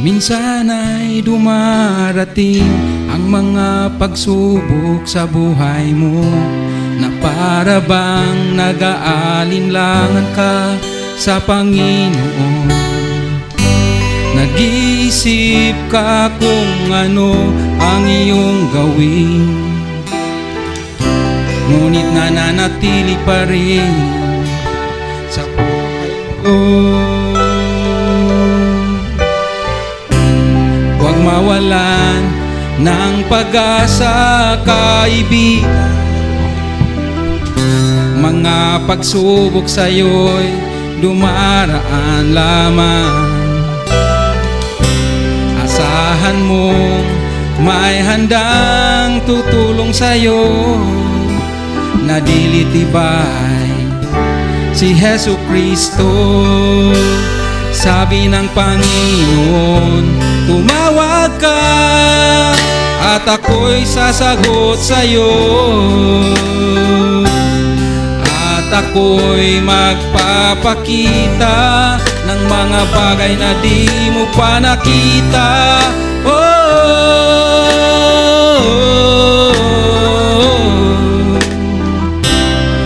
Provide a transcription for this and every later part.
Minsan ay dumarating ang mga pagsubok sa buhay mo, na para bang nag-aalinlangan ka sa Panginoon. Nag-iisip ka kung ano ang iyong gawin, ngunit nananatili pa rin sa buhay mo. Huwag mawalan ng pag-asa, kaibigan. Mga pagsubok sa'yo'y dumaraan lamang. Asahan mong may handang tutulong sa'yo, na dilitibay si Hesu Kristo. Sabi ng Panginoon, tumawag ka at ako'y sasagot sa'yo, at ako'y magpapakita ng mga bagay na di mo pa nakita.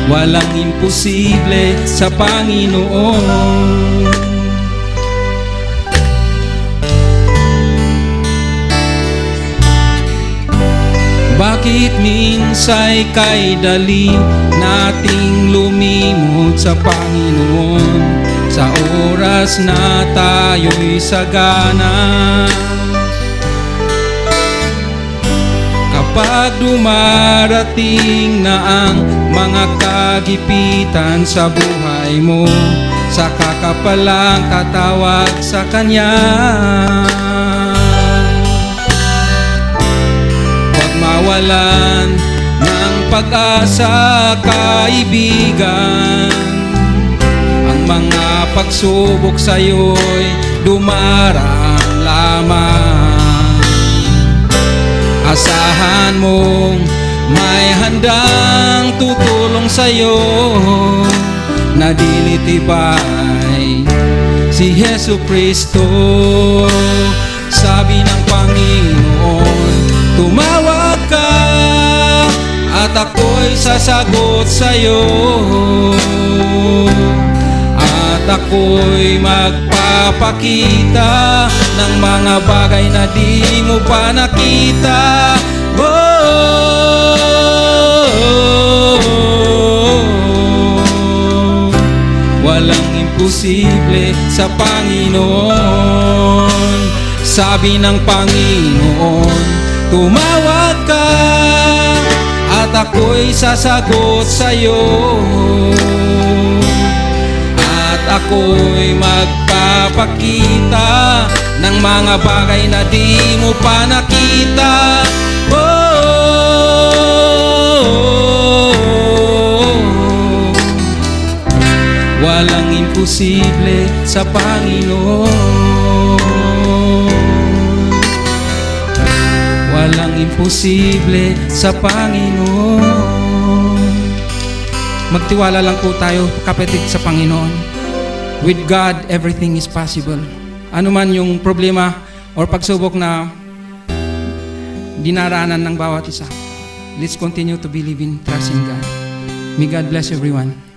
Walang imposible sa Panginoon. Bakit minsa'y kay dali nating lumimot sa Panginoon, sa oras na tayo'y sagana? Kapag dumarating na ang mga kagipitan sa buhay mo, saka ka palang tatawag sa Kanya. Huwag mawalan ng pag-asa, kaibigan. Ang mga pagsubok sa'yo'y dumaraan lamang. Asahan mong may handang tutulong sa'yo, na dilitibay si Hesu Kristo. Sabi ng Panginoon, tumawag ka at ako'y sasagot sa'yo, at ako'y magpapakita ng mga bagay na di mo pa nakita. Walang imposible sa Panginoon. Sabi ng Panginoon, tumawag ka at ako'y sasagot sa'yo, at ako'y magpapakita ng mga bagay na di mo pa nakita. Walang imposible sa Panginoon. Walang imposible sa Panginoon. Magtiwala lang po tayo, kapatid, sa Panginoon. With God, everything is possible. Ano man yung problema or pagsubok na dinaranan ng bawat isa, let's continue to believe in, trust in God. May God bless everyone.